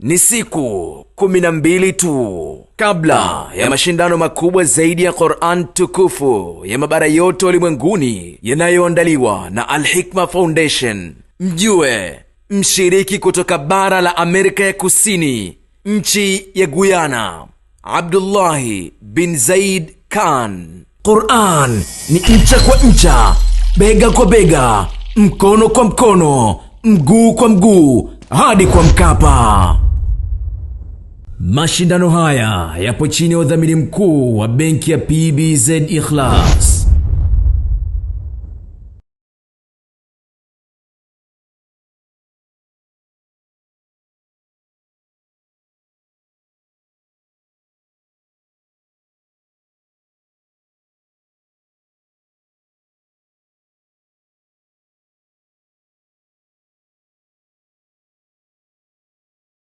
Ni siku 12 tu kabla ya mashindano makubwa zaidi ya Qur'an tukufu ya mabara yote ulimwenguni yanayoandaliwa na Al-Hikma Foundation. Mjue mshiriki kutoka bara la Amerika ya Kusini, nchi ya Guyana, Abdullahi bin Zaid Khan. Qur'an ni ncha kwa ncha, bega kwa bega, mkono kwa mkono, mguu kwa mguu, hadi kwa Mkapa. Mashindano haya yapo chini ya udhamini mkuu wa benki ya PBZ Ikhlas.